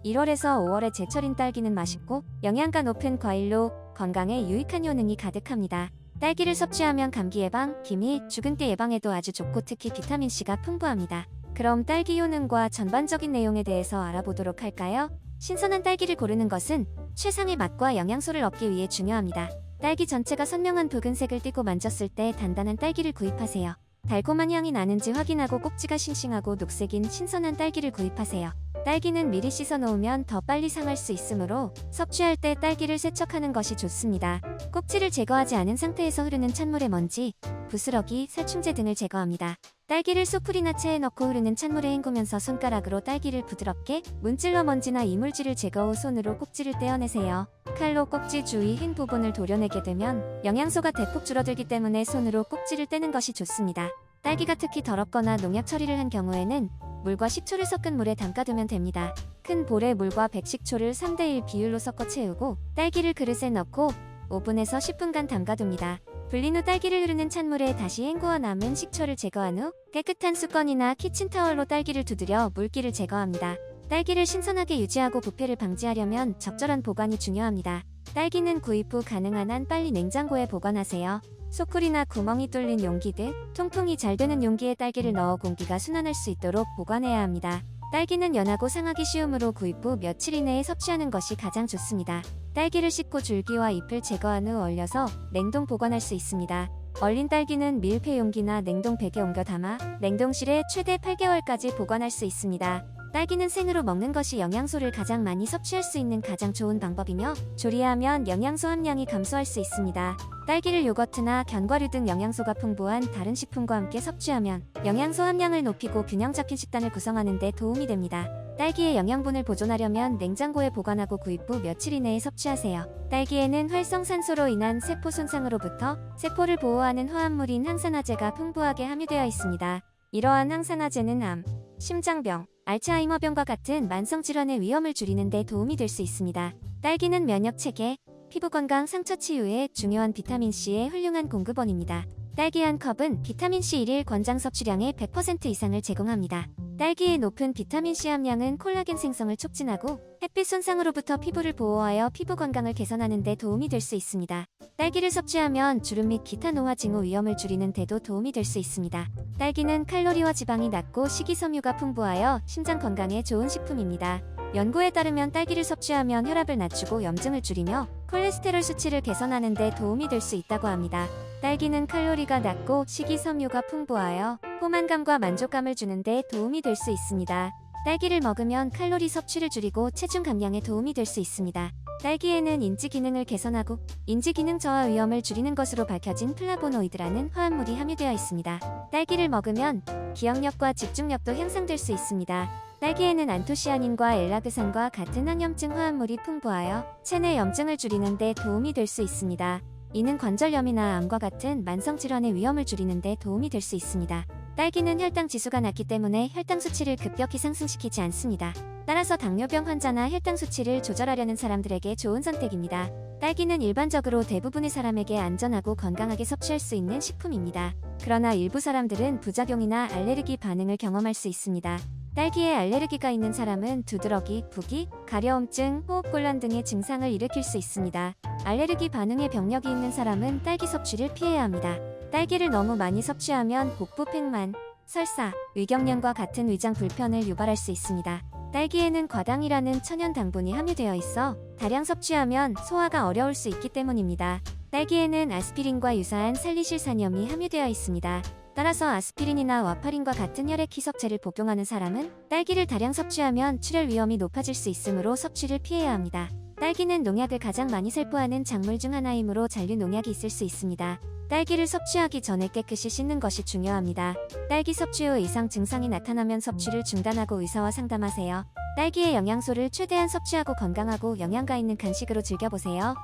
1월에서 5월의 제철인 딸기는 맛있고 영양가 높은 과일로 건강에 유익한 효능이 가득합니다. 딸기를 섭취하면 감기 예방, 기미, 주근깨 예방에도 아주 좋고 특히 비타민C가 풍부합니다. 그럼 딸기 효능과 전반적인 내용에 대해서 알아보도록 할까요? 신선한 딸기를 고르는 것은 최상의 맛과 영양소를 얻기 위해 중요합니다. 딸기 전체가 선명한 붉은색을 띠고 만졌을 때 단단한 딸기를 구입하세요. 달콤한 향이 나는지 확인하고 꼭지가 싱싱하고 녹색인 신선한 딸기를 구입하세요. 딸기는 미리 씻어 놓으면 더 빨리 상할 수 있으므로 섭취할 때 딸기를 세척하는 것이 좋습니다. 꼭지를 제거하지 않은 상태에서 흐르는 찬물에 먼지, 부스러기, 살충제 등을 제거합니다. 딸기를 소풀이나 체에 넣고 흐르는 찬물에 헹구면서 손가락으로 딸기를 부드럽게 문질러 먼지나 이물질을 제거 후 손으로 꼭지를 떼어내세요. 칼로 꼭지 주위 흰 부분을 도려내게 되면 영양소가 대폭 줄어들기 때문에 손으로 꼭지를 떼는 것이 좋습니다. 딸기가 특히 더럽거나 농약 처리를 한 경우에는 물과 식초를 섞은 물에 담가두면 됩니다. 큰 볼에 물과 백식초를 3:1 비율로 섞어 채우고 딸기를 그릇에 넣고 5분에서 10분간 담가둡니다. 불린 후 딸기를 흐르는 찬물에 다시 헹구어 남은 식초를 제거한 후 깨끗한 수건이나 키친타월로 딸기를 두드려 물기를 제거합니다. 딸기를 신선하게 유지하고 부패를 방지하려면 적절한 보관이 중요합니다. 딸기는 구입 후 가능한 한 빨리 냉장고에 보관하세요. 소풀이나 구멍이 뚫린 용기 등 통풍이 잘 되는 용기에 딸기를 넣어 공기가 순환할 수 있도록 보관해야 합니다. 딸기는 연하고 상하기 쉬우므로 구입 후 며칠 이내에 섭취하는 것이 가장 좋습니다. 딸기를 씻고 줄기와 잎을 제거한 후 얼려서 냉동 보관할 수 있습니다. 얼린 딸기는 밀폐 용기나 냉동백에 옮겨 담아 냉동실에 최대 8개월까지 보관할 수 있습니다. 딸기는 생으로 먹는 것이 영양소를 가장 많이 섭취할 수 있는 가장 좋은 방법이며 조리하면 영양소 함량이 감소할 수 있습니다. 딸기를 요거트나 견과류 등 영양소가 풍부한 다른 식품과 함께 섭취하면 영양소 함량을 높이고 균형 잡힌 식단을 구성하는 데 도움이 됩니다. 딸기의 영양분을 보존하려면 냉장고에 보관하고 구입 후 며칠 이내에 섭취하세요. 딸기에는 활성산소로 인한 세포 손상으로부터 세포를 보호하는 화합물인 항산화제가 풍부하게 함유되어 있습니다. 이러한 항산화제는 암, 심장병, 알츠하이머병과 같은 만성질환의 위험을 줄이는 데 도움이 될 수 있습니다. 딸기는 면역체계, 피부 건강, 상처 치유에 중요한 비타민C의 훌륭한 공급원입니다. 딸기 한 컵은 비타민C 1일 권장 섭취량의 100% 이상을 제공합니다. 딸기의 높은 비타민C 함량은 콜라겐 생성을 촉진하고 햇빛 손상으로부터 피부를 보호하여 피부 건강을 개선하는 데 도움이 될 수 있습니다. 딸기를 섭취하면 주름 및 기타 노화 징후 위험을 줄이는 데도 도움이 될 수 있습니다. 딸기는 칼로리와 지방이 낮고 식이섬유가 풍부하여 심장 건강에 좋은 식품입니다. 연구에 따르면 딸기를 섭취하면 혈압을 낮추고 염증을 줄이며 콜레스테롤 수치를 개선하는 데 도움이 될 수 있다고 합니다. 딸기는 칼로리가 낮고 식이섬유가 풍부하여 포만감과 만족감을 주는 데 도움이 될 수 있습니다. 딸기를 먹으면 칼로리 섭취를 줄이고 체중 감량에 도움이 될 수 있습니다. 딸기에는 인지 기능을 개선하고 인지 기능 저하 위험을 줄이는 것으로 밝혀진 플라보노이드라는 화합물이 함유되어 있습니다. 딸기를 먹으면 기억력과 집중력도 향상될 수 있습니다. 딸기에는 안토시아닌과 엘라그산과 같은 항염증 화합물이 풍부하여 체내 염증을 줄이는 데 도움이 될 수 있습니다. 이는 관절염이나 암과 같은 만성질환의 위험을 줄이는 데 도움이 될 수 있습니다. 딸기는 혈당 지수가 낮기 때문에 혈당 수치를 급격히 상승시키지 않습니다. 따라서 당뇨병 환자나 혈당 수치를 조절하려는 사람들에게 좋은 선택입니다. 딸기는 일반적으로 대부분의 사람에게 안전하고 건강하게 섭취할 수 있는 식품입니다. 그러나 일부 사람들은 부작용이나 알레르기 반응을 경험할 수 있습니다. 딸기에 알레르기가 있는 사람은 두드러기, 부기, 가려움증, 호흡곤란 등의 증상을 일으킬 수 있습니다. 알레르기 반응에 병력이 있는 사람은 딸기 섭취를 피해야 합니다. 딸기를 너무 많이 섭취하면 복부 팽만, 설사, 위경련과 같은 위장 불편을 유발할 수 있습니다. 딸기에는 과당이라는 천연 당분이 함유되어 있어 다량 섭취하면 소화가 어려울 수 있기 때문입니다. 딸기에는 아스피린과 유사한 살리실산염이 함유되어 있습니다. 따라서 아스피린이나 와파린과 같은 혈액 희석제를 복용하는 사람은 딸기를 다량 섭취하면 출혈 위험이 높아질 수 있으므로 섭취를 피해야 합니다. 딸기는 농약을 가장 많이 살포하는 작물 중 하나이므로 잔류 농약이 있을 수 있습니다. 딸기를 섭취하기 전에 깨끗이 씻는 것이 중요합니다. 딸기 섭취 후 이상 증상이 나타나면 섭취를 중단하고 의사와 상담하세요. 딸기의 영양소를 최대한 섭취하고 건강하고 영양가 있는 간식으로 즐겨보세요.